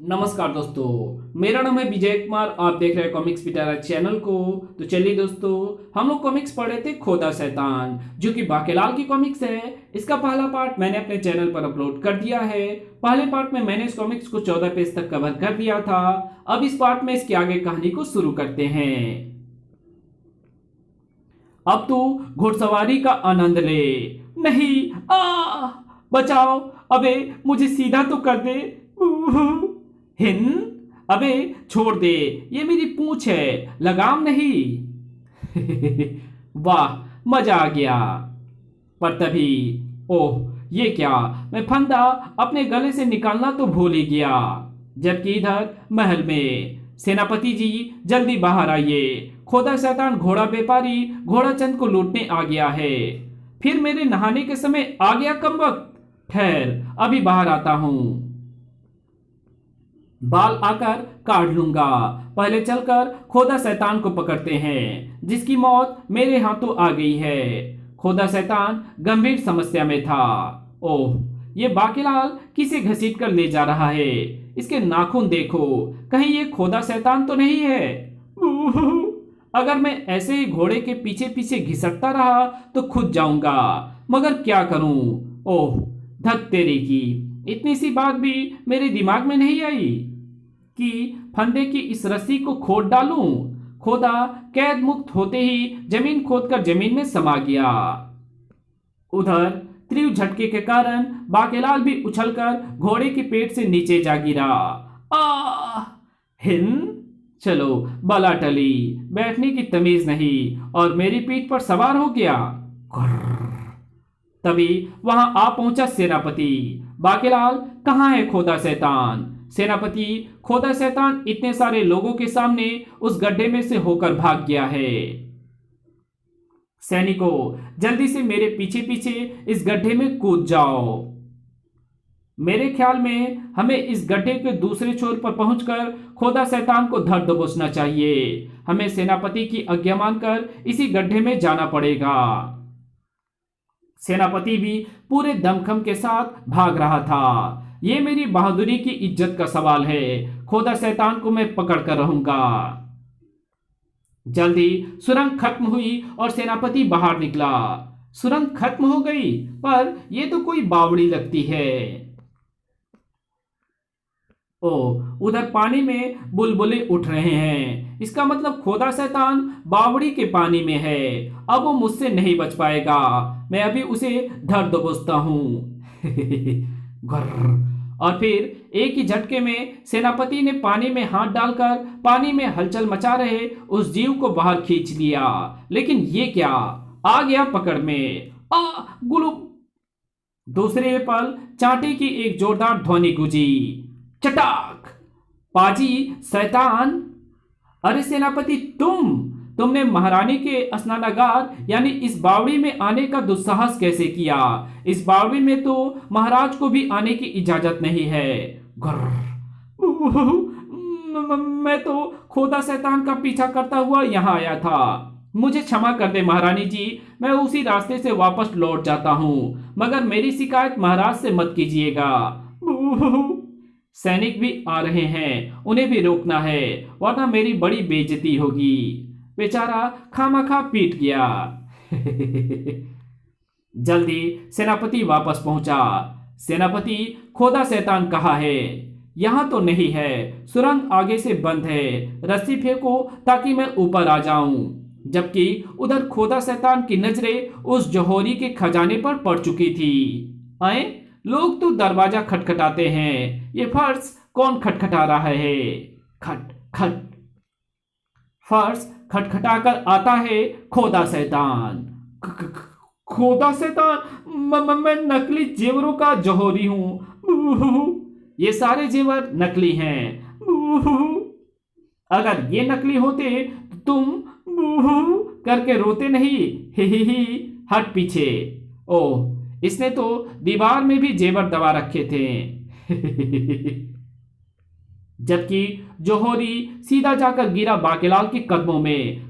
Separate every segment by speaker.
Speaker 1: नमस्कार दोस्तों, मेरा नाम है विजय कुमार। आप देख रहे हैं कॉमिक्स पिटारा चैनल को। तो चलिए दोस्तों, हम लोग कॉमिक्स पढ़े थे खोदा शैतान, जो कि बाकेलाल की कॉमिक्स है। इसका पहला पार्ट मैंने अपने चैनल पर अपलोड कर दिया है। पहले पार्ट में मैंने इस कॉमिक्स को 14 पेज तक कवर कर दिया था। अब इस पार्ट में इसके आगे कहानी को शुरू करते हैं। अब तू घुड़सवारी का आनंद ले। नहीं, बचाओ, अबे मुझे सीधा तो कर दे। अबे छोड़ दे, ये मेरी पूंछ है, लगाम नहीं। वाह, मजा आ गया। पर तभी, ओह ये क्या, मैं फंदा अपने गले से निकालना तो भूल ही गया। जबकि इधर महल में सेनापति जी, जल्दी बाहर आइए। खोदा शैतान घोड़ा व्यापारी घोड़ाचंद को लूटने आ गया है। फिर मेरे नहाने के समय आ गया कमबख्त। ठहर, अभी बाहर आता हूं। बाल आकर काट लूंगा। पहले चलकर खोदा शैतान को पकड़ते हैं, जिसकी मौत मेरे हाथों आ गई है। खोदा शैतान गंभीर समस्या में था। ओह, ये बाकेलाल किसे घसीट कर ले जा रहा है। इसके नाखून देखो, कहीं ये खोदा शैतान तो नहीं है। अगर मैं ऐसे ही घोड़े के पीछे पीछे घिसटता रहा तो खुद जाऊंगा, मगर क्या करूं। ओह धत तेरी की, इतनी सी बात भी मेरे दिमाग में नहीं आई कि फंदे की इस रस्सी को खोद डालूं। खोदा कैद मुक्त होते ही जमीन खोदकर जमीन में समा गया। उधर तीव्र झटके के कारण बाकेलाल भी उछलकर घोड़े के पेट से नीचे जा गिरा। आ हिंद, चलो बला टली, बैठने की तमीज नहीं और मेरी पीठ पर सवार हो गया। तभी वहां आ पहुंचा सेनापति। बाकेलाल, कहाँ है खोदा शैतान? सेनापति, खोदा शैतान इतने सारे लोगों के सामने उस गड्ढे में से होकर भाग गया है। सैनिकों, जल्दी से मेरे पीछे पीछे इस गड्ढे में कूद जाओ। मेरे ख्याल में हमें इस गड्ढे के दूसरे छोर पर पहुंचकर खोदा शैतान को धर दबोचना चाहिए। हमें सेनापति की आज्ञा मानकर इसी गड्ढे में जाना पड़ेगा। सेनापति भी पूरे दमखम के साथ भाग रहा था। ये मेरी बहादुरी की इज्जत का सवाल है। खोदा शैतान को मैं पकड़ कर रहूंगा। जल्दी सुरंग खत्म हुई और सेनापति बाहर निकला। सुरंग खत्म हो गई, पर यह तो कोई बावड़ी लगती है। ओ, उधर पानी में बुलबुले उठ रहे हैं। इसका मतलब खोदा शैतान बावड़ी के पानी में है। अब वो मुझसे नहीं बच पाएगा। मैं अभी उसे धर दबोचता हूं। और फिर एक ही झटके में सेनापति ने पानी में हाथ डालकर पानी में हलचल मचा रहे उस जीव को बाहर खींच लिया। लेकिन ये क्या, आ गया पकड़ में। गुलू। दूसरे पल चांटे की एक जोरदार ध्वनि गूंजी। चटाक। पाजी शैतान, अरे सेनापति, तुमने महारानी के स्नानागार यानी इस बावड़ी में आने का दुस्साहस कैसे किया? इस बावड़ी में तो महाराज को भी आने की इजाजत नहीं है। मैं तो खोदा शैतान का पीछा करता हुआ यहाँ आया था। मुझे क्षमा कर दे महारानी जी, मैं उसी रास्ते से वापस लौट जाता हूँ, मगर मेरी शिकायत महाराज से मत कीजिएगा। सैनिक भी आ रहे हैं, उन्हें भी रोकना है, वरना मेरी बड़ी बेइज्जती होगी। बेचारा खामखा पीट गया। जल्दी सेनापति वापस पहुंचा। सेनापति, खोदा शैतान कहाँ है? यहां तो नहीं है, सुरंग आगे से बंद है। रस्सी फेंको ताकि मैं ऊपर आ जाऊं। जबकि उधर खोदा शैतान की नजरें उस जौहरी के खजाने पर पड़ चुकी थी। आए, लोग तो दरवाजा खटखटाते हैं, ये फर्श कौन खटखटा रहा है? खट खट। फर्श खटखटाकर आता है खोदा शैतान। खोदा शैतान, मैं नकली जेवरों का जौहरी हूं। ये सारे जेवर नकली हैं। अगर ये नकली होते तो तुम करके रोते नहीं। ही हट पीछे। ओह, इसने तो दीवार में भी जेवर दबा रखे थे। जबकि जौहरी सीधा जाकर गिरा बाकेलाल के कदमों में।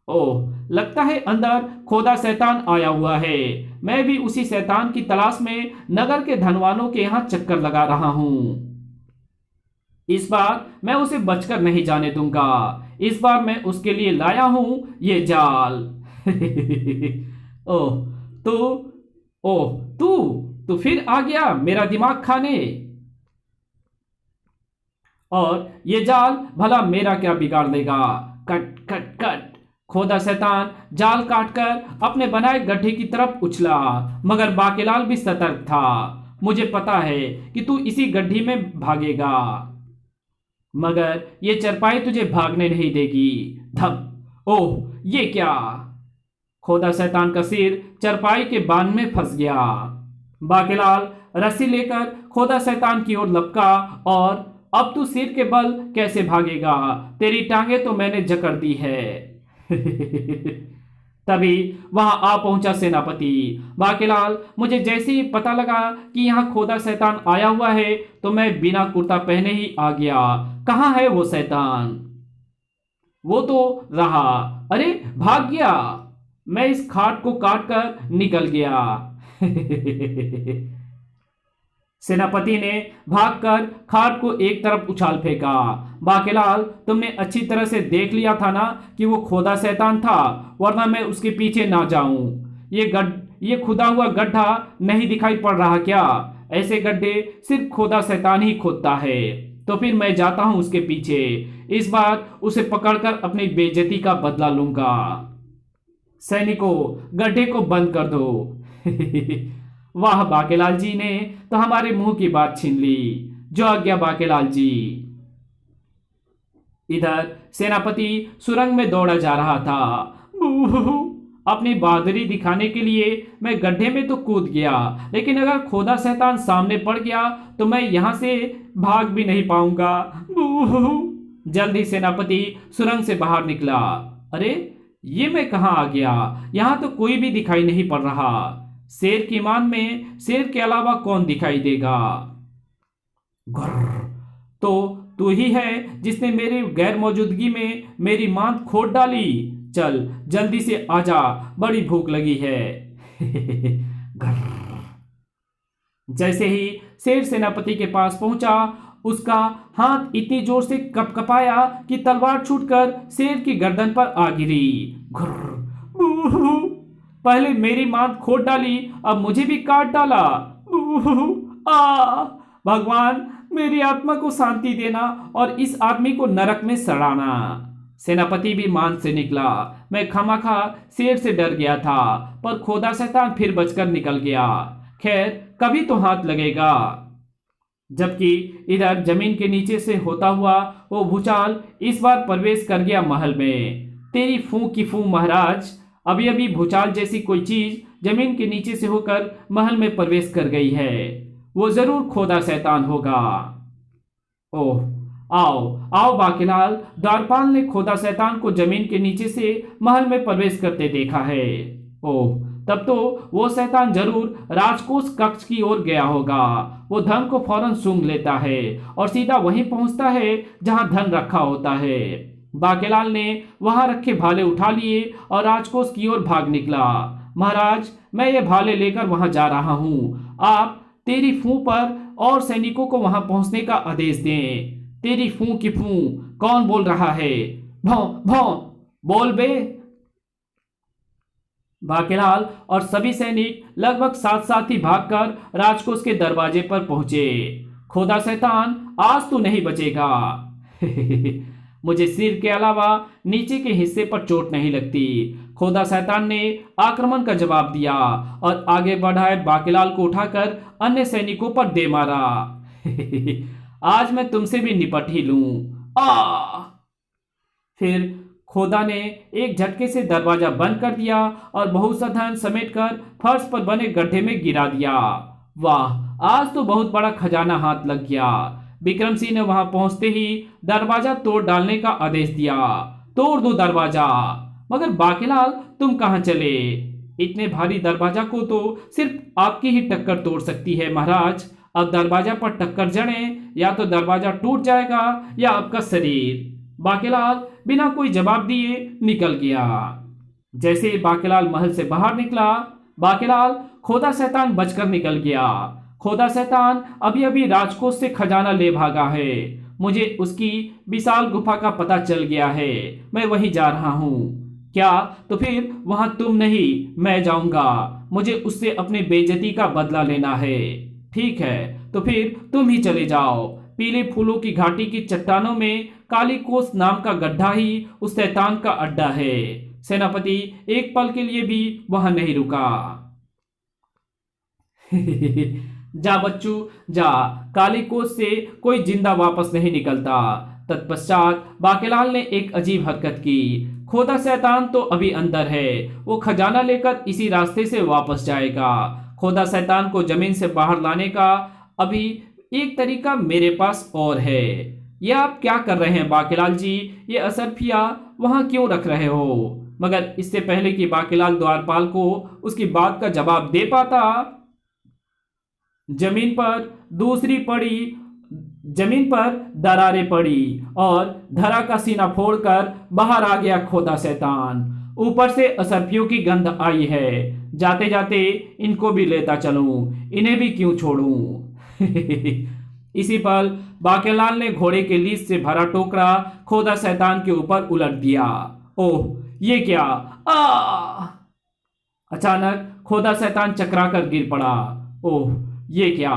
Speaker 1: ओह, लगता है अंदर खोदा शैतान आया हुआ है। मैं भी उसी शैतान की तलाश में नगर के धनवानों के यहाँ चक्कर लगा रहा हूँ। इस बार मैं उसे बचकर नहीं जाने दूंगा। इस बार मैं उसके लिए लाया हूं ये जाल। ओह तू ओह तू फिर आ गया मेरा दिमाग खाने। और ये जाल भला मेरा क्या बिगाड़ देगा। Cut cut cut. खोदा शैतान जाल काटकर अपने बनाए गड्ढे की तरफ उछला, मगर बाकेलाल भी सतर्क था। मुझे पता है कि तू इसी गड्ढी में भागेगा, मगर ये चरपाई तुझे भागने नहीं देगी। धप। ओह ये क्या। खोदा शैतान का सिर चरपाई के बांध में फंस गया। बाकेलाल रस्सी लेकर खोदा शैतान की ओर लपका। और अब तू सिर के बल कैसे भागेगा, तेरी टांगे तो मैंने जकड़ दी है। तभी वहां आ पहुंचा सेनापति। बाकेलाल, मुझे जैसे ही पता लगा कि यहाँ खोदा शैतान आया हुआ है तो मैं बिना कुर्ता पहने ही आ गया। कहाँ है वो शैतान। वो तो रहा। अरे भाग गया। मैं इस खाट को काट कर निकल गया। सेनापति ने भागकर खाट को एक तरफ उछाल फेंका। बाकेलाल, तुमने अच्छी तरह से देख लिया था ना कि वो खोदा शैतान था, वरना मैं उसके पीछे ना जाऊं। ये खुदा हुआ गड्ढा नहीं दिखाई पड़ रहा क्या। ऐसे गड्ढे सिर्फ खोदा शैतान ही खोदता है। तो फिर मैं जाता हूं उसके पीछे। इस बार उसे पकड़कर अपनी बेइज्जती का बदला लूंगा। सैनिकों, गड्ढे को बंद कर दो। वाह, बाकेलाल जी ने तो हमारे मुंह की बात छीन ली। जो आज्ञा बाकेलाल जी। इधर सेनापति सुरंग में दौड़ा जा रहा था। अपनी बहादुरी दिखाने के लिए मैं गड्ढे में तो कूद गया, लेकिन अगर खोदा शैतान सामने पड़ गया तो मैं यहां से भाग भी नहीं पाऊंगा। जल्दी सेनापति सुरंग से बाहर निकला। अरे ये मैं कहां आ गया। यहां तो कोई भी दिखाई नहीं पड़ रहा। शेर की मान में शेर के अलावा कौन दिखाई देगा। घुर्र। तो तू ही है जिसने मेरी गैर मौजूदगी में मेरी मान खोद डाली। चल जल्दी से आजा, बड़ी भूख लगी है। घुर्र। जैसे ही शेर सेनापति के पास पहुंचा, उसका हाथ इतनी जोर से कपकपाया कि तलवार छूटकर शेर की गर्दन पर आ गिरी। घुर्र। पहले मेरी मान खोद डाली, अब मुझे भी काट डाला। आ भगवान, मेरी आत्मा को शांति देना और इस आदमी को नरक में सड़ाना। सेनापति भी मान से निकला। मैं खामखा शेर से डर गया था, पर खोदा शैतान फिर बचकर निकल गया। खैर, कभी तो हाथ लगेगा। जबकि इधर जमीन के नीचे से होता हुआ वो भूचाल इस बार प्रवेश कर गया महल में। तेरी फूं की फूं महाराज। अभी अभी भूचाल जैसी कोई चीज जमीन के नीचे से होकर महल में प्रवेश कर गई है। वो जरूर खोदा शैतान होगा। ओह, आओ आओ बाकेलाल, द्वारपाल ने खोदा शैतान को जमीन के नीचे से महल में प्रवेश करते देखा है। ओह, तब तो वो शैतान जरूर राजकोष कक्ष की ओर गया होगा। वो धन को फौरन सूंघ लेता है और सीधा वहीं पहुंचता है जहां धन रखा होता है। बाकेलाल ने वहां रखे भाले उठा लिए और राजकोष की ओर भाग निकला। महाराज, मैं ये भाले लेकर वहां जा रहा हूं। आप तेरी फूं पर और सैनिकों को वहां पहुंचने का आदेश दें। तेरी फूं की फूं। कौन बोल रहा है। भौं भौं बोल बे। बाकेलाल और सभी सैनिक लगभग साथ साथ ही भागकर राजकोष के दरवाजे पर पहुंचे। खोदा शैतान, आज तो नहीं बचेगा। मुझे सिर के अलावा नीचे के हिस्से पर चोट नहीं लगती। खोदा शैतान ने आक्रमण का जवाब दिया और आगे बढ़ाए बाकेलाल को उठाकर अन्य सैनिकों पर दे मारा। आज मैं तुमसे भी निपट ही लूं। आ! फिर खोदा ने एक झटके से दरवाजा बंद कर दिया और बहुत सा धन समेटकर फर्श पर बने गड्ढे में गिरा दिया। वाह, आज तो बहुत बड़ा खजाना हाथ लग गया। विक्रम सिंह ने वहां पहुंचते ही दरवाजा तोड़ डालने का आदेश दिया। तोड़ दो दरवाजा। मगर बाकेलाल, तुम कहां चले। इतने भारी दरवाजा को तो सिर्फ आपकी ही टक्कर तोड़ सकती है महाराज। अब दरवाजा पर टक्कर जड़े, या तो दरवाजा टूट जाएगा या आपका शरीर। बाकेलाल बिना कोई जवाब दिए निकल गया। जैसे ही बाकेलाल महल से बाहर निकला, बाकेलाल खोदा शैतान बचकर निकल गया। खोदा शैतान अभी अभी राजकोष से खजाना ले भागा है। मुझे उसकी विशाल गुफा का पता चल गया है। मैं वहीं जा रहा हूँ। क्या? तो फिर वहां तुम नहीं, मैं जाऊंगा। मुझे उससे अपनी बेइज्जती का बदला लेना है। ठीक है, तो फिर तुम ही चले जाओ। पीले फूलों की घाटी की चट्टानों में काली कोस नाम का गड्ढा ही उस शैतान का अड्डा है। सेनापति एक पल के लिए भी वहां नहीं रुका। जा बच्चू जा, काली कोस से कोई जिंदा वापस नहीं निकलता। तत्पश्चात बाकेलाल ने एक अजीब हरकत की। खोदा शैतान तो अभी अंदर है, वो खजाना लेकर इसी रास्ते से वापस जाएगा। खोदा शैतान को जमीन से बाहर लाने का अभी एक तरीका मेरे पास और है। ये आप क्या कर रहे हैं बाकेलाल जी? ये असरफिया वहां क्यों रख रहे हो? मगर इससे पहले कि बाकेलाल द्वारपाल को उसकी बात का जवाब दे पाता, जमीन पर दरारें पड़ी और धरा का सीना फोड़कर बाहर आ गया खोदा शैतान। ऊपर से असरफियों की गंध आई है। जाते जाते इनको भी लेता चलूं, इन्हें भी क्यों छोड़ूं। इसी पल बाकेलाल ने घोड़े के लीस से भरा टोकरा खोदा शैतान के ऊपर उलट दिया। ओह, ये क्या? अचानक खोदा शैतान चकराकर गिर पड़ा। ओह, ये क्या?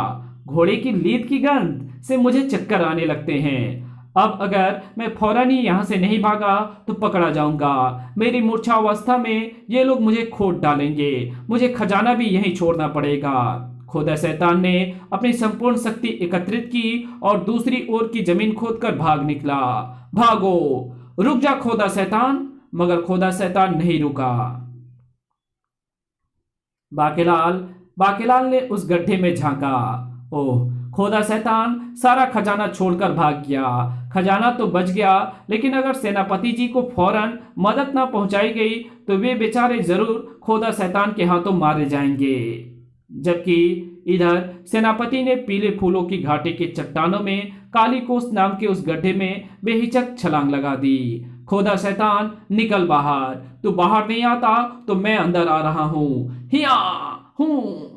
Speaker 1: घोड़े की लीद की गंध से मुझे चक्कर आने लगते हैं। अब अगर मैं फौरन ही यहां से नहीं भागा तो पकड़ा जाऊंगा। मेरी मूर्छावस्था में ये लोग मुझे खोद डालेंगे। मुझे खजाना भी यहीं छोड़ना पड़ेगा। खोदा शैतान ने अपनी संपूर्ण शक्ति एकत्रित की और दूसरी ओर की जमीन खोदकर भाग निकला। भागो, रुक जा खोदा शैतान। मगर खोदा शैतान नहीं रुका। बाकेलाल ने उस गड्ढे में झांका। ओह, खोदा शैतान सारा खजाना छोड़कर भाग गया। खजाना तो बच गया, लेकिन अगर सेनापति जी को फौरन मदद न पहुंचाई गई तो वे बेचारे जरूर खोदा शैतान के हाथों मारे जाएंगे। जबकि इधर सेनापति ने पीले फूलों की घाटी के चट्टानों में काली कोस नाम के उस गड्ढे में बेहिचक छलांग लगा दी। खोदा शैतान, निकल बाहर। तू बाहर नहीं आता तो मैं अंदर आ रहा हूं। हिया हूं।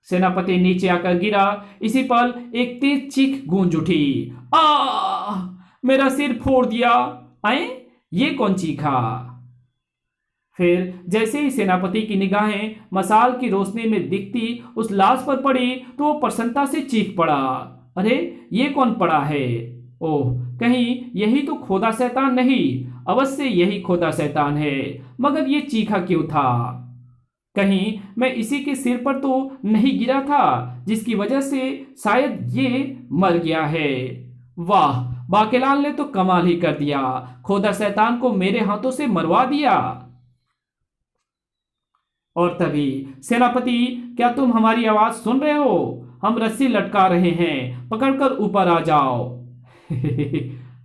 Speaker 1: सेनापति नीचे आकर गिरा। इसी पल एक तेज चीख गूंज उठी। मेरा सिर फोड़ दिया। आए, ये कौन चीखा? फिर जैसे ही सेनापति की निगाहें मसाल की रोशनी में दिखती उस लाश पर पड़ी तो वो प्रसन्नता से चीख पड़ा। अरे, ये कौन पड़ा है? ओह, कहीं यही तो खोदा शैतान नहीं? अवश्य यही खोदा शैतान है। मगर ये चीखा क्यों था? कहीं मैं इसी के सिर पर तो नहीं गिरा था, जिसकी वजह से शायद ये मर गया है। वाह, बाकेलाल ने तो कमाल ही कर दिया। खोदा शैतान को मेरे हाथों से मरवा दिया। और तभी, सेनापति, क्या तुम हमारी आवाज सुन रहे हो? हम रस्सी लटका रहे हैं, पकड़कर ऊपर आ जाओ।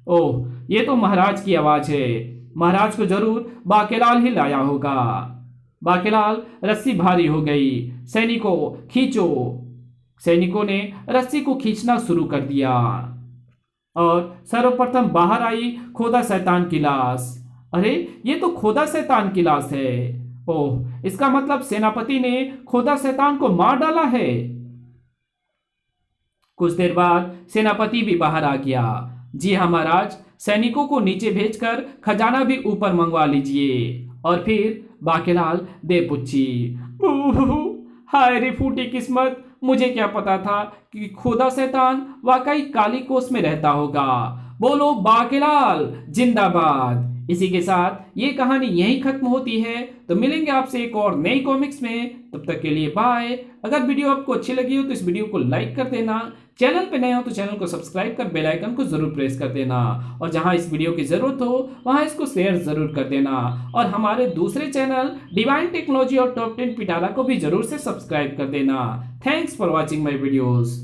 Speaker 1: ओह, ये तो महाराज की आवाज है। महाराज को जरूर बाकेलाल ही लाया होगा। बाकेलाल, रस्सी भारी हो गई। सैनिकों, खींचो। सैनिकों ने रस्सी को खींचना शुरू कर दिया और सर्वप्रथम बाहर आई खोदा शैतान की लाश। अरे, ये तो खोदा शैतान की लाश है। ओह, इसका मतलब सेनापति ने खोदा शैतान को मार डाला है। कुछ देर बाद सेनापति भी बाहर आ गया। जी हाँ महाराज, सैनिकों को नीचे भेजकर खजाना भी ऊपर मंगवा लीजिए। और फिर बाकेलाल दे पुच्छी। हाय रे फूटी किस्मत, मुझे क्या पता था कि खोदा शैतान वाकई काली कोस में रहता होगा। बोलो बाकेलाल जिंदाबाद। इसी के साथ ये कहानी यहीं खत्म होती है। तो मिलेंगे आपसे एक और नई कॉमिक्स में। तब तक के लिए बाय। अगर वीडियो आपको अच्छी लगी हो तो इस वीडियो को लाइक कर देना। चैनल पे नए हो तो चैनल को सब्सक्राइब कर बेल आइकन को जरूर प्रेस कर देना। और जहां इस वीडियो की जरूरत हो वहां इसको शेयर जरूर कर देना। और हमारे दूसरे चैनल डिवाइन टेक्नोलॉजी और टॉप 10 पिटारा को भी जरूर से सब्सक्राइब कर देना। Thanks for watching my videos.